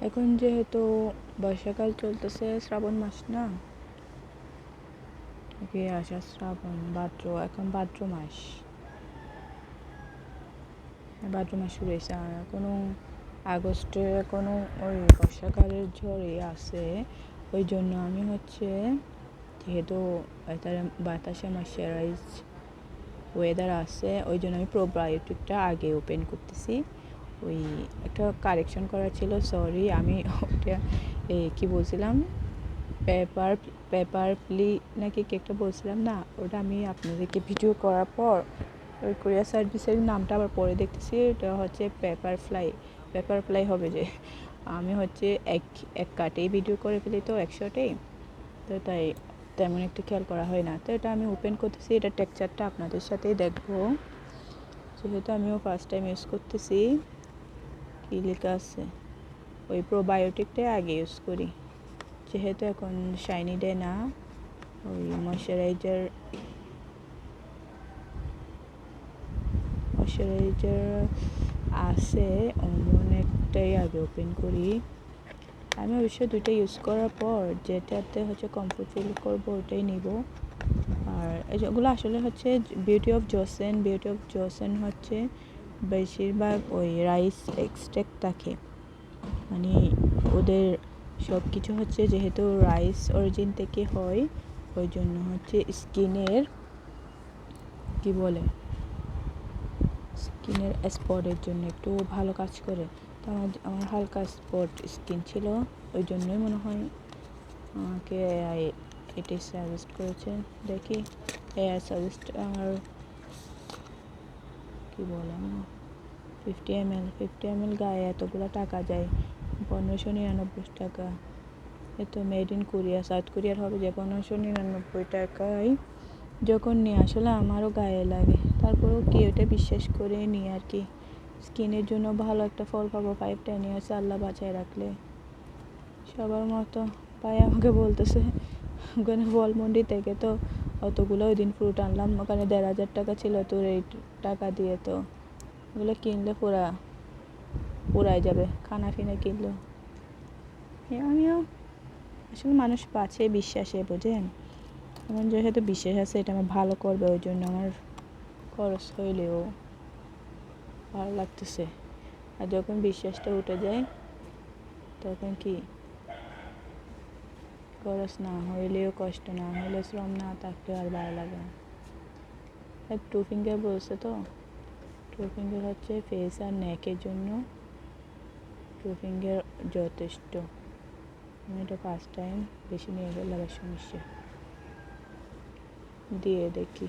এখন যেহেতু বর্ষাকাল চলতেছে, শ্রাবণ মাস না, আষাঢ় শ্রাবণ ভাদ্র, এখন ভাদ্র মাস, ভাদ্র মাস শুরু হয়েছে। আর এখনো আগস্টে এখনো ওই বর্ষাকালের ঝড়ে আছে। ওই জন্য আমি যেহেতু বাতাসে ময়েশ্চারাইজ ওয়েদার আছে, ওই জন্য আমি প্রোবায়োটিকটা আগে ওপেন করতেছি। ওই একটা কারেকশন করা ছিল, সরি। আমি ওটা কি বলছিলাম, পেপার প্লি নাকি কি একটা বলছিলাম না, ওটা আমি আপনাদেরকে ভিডিও করার পর ওই কুরিয়ার সার্ভিসের নামটা আবার পরে দেখতেছি, এটা হচ্ছে পেপার ফ্লাই হবে। যে আমি এক কাটেই ভিডিও করে ফেলি, তো একশোটেই, তো তাই তেমন একটা খেয়াল করা হয় না। তো এটা আমি ওপেন করতেছি, এটা টেক্সচারটা আপনাদের সাথেই দেখবো, যেহেতু আমিও ফার্স্ট টাইম ইউজ করতেছি। কী লেখা আছে, ওই প্রোবায়োটিকটাই আগে ইউজ করি, যেহেতু এখন শাইনি ডে না, ওই ময়শ্চারাইজার আছে, অন্য একটাই আগে ওপেন করি। আমি অবশ্যই দুইটা ইউজ করার পর যেটাতে কমফোর্ট ফিল করবো ওটাই নিব। আর এগুলো আসলে বিউটি অফ জোসেন বেশিরভাগ ওই রাইস এক্সট্রাক্ট থাকে, মানে ওদের সব কিছু যেহেতু রাইস অরিজিন থেকে হয়, ওই জন্য স্কিনের স্পটের জন্য একটু ভালো কাজ করে। তো আমার হালকা স্পট স্কিন ছিল, ওই জন্যই মনে হয় আমাকে এটি সাজেস্ট করেছে। দেখি সাজেস্ট আমার 50 ml গায়ে এতগুলো টাকা যায়, 1599 টাকা। এত মেড ইন কোরিয়া, সাউথ কোরিয়ার হবে যে 1599 টাকায় যখন নিয়ে আসলে আমারও গায়ে লাগে, তারপরেও কি ওটা বিশ্বাস করে নিই আর কি। স্কিনের জন্য ভালো একটা ফল পাবো 5-10 ইয়ার্স, আল্লাহ বাঁচায় রাখলে। সবার মতো পাই আমাকে বলতেছে, ওখানে বলমন্ডি থেকে তো অতগুলো ওই দিন ফ্রুট আনলাম, ওখানে 1500 টাকা ছিল, তোর এই টাকা দিয়ে তো ওগুলো কিনলে পুরাই যাবে, খানা ফিনা কিনলো। আমিও আসলে মানুষ বাঁচে বিশ্বাসে, বোঝেন। আমার যেহেতু বিশ্বাস আছে এটা আমার ভালো করবে, ওই জন্য আমার খরচ হইলেও ভালো লাগতেছে। আর যখন বিশ্বাসটা উঠে যায়, তখন কি খরচ না হইলেও, কষ্ট না হইলে, শ্রম না থাকলেও আর ভালো লাগে না। টু ফিঙ্গার বলছে, তো টু ফিঙ্গার ফেস আর নেকের জন্য টু ফিঙ্গার যথেষ্ট। আমি এটা ফার্স্ট টাইম বেশি নিয়ে গেলে আবার সমস্যা, দিয়ে দেখি।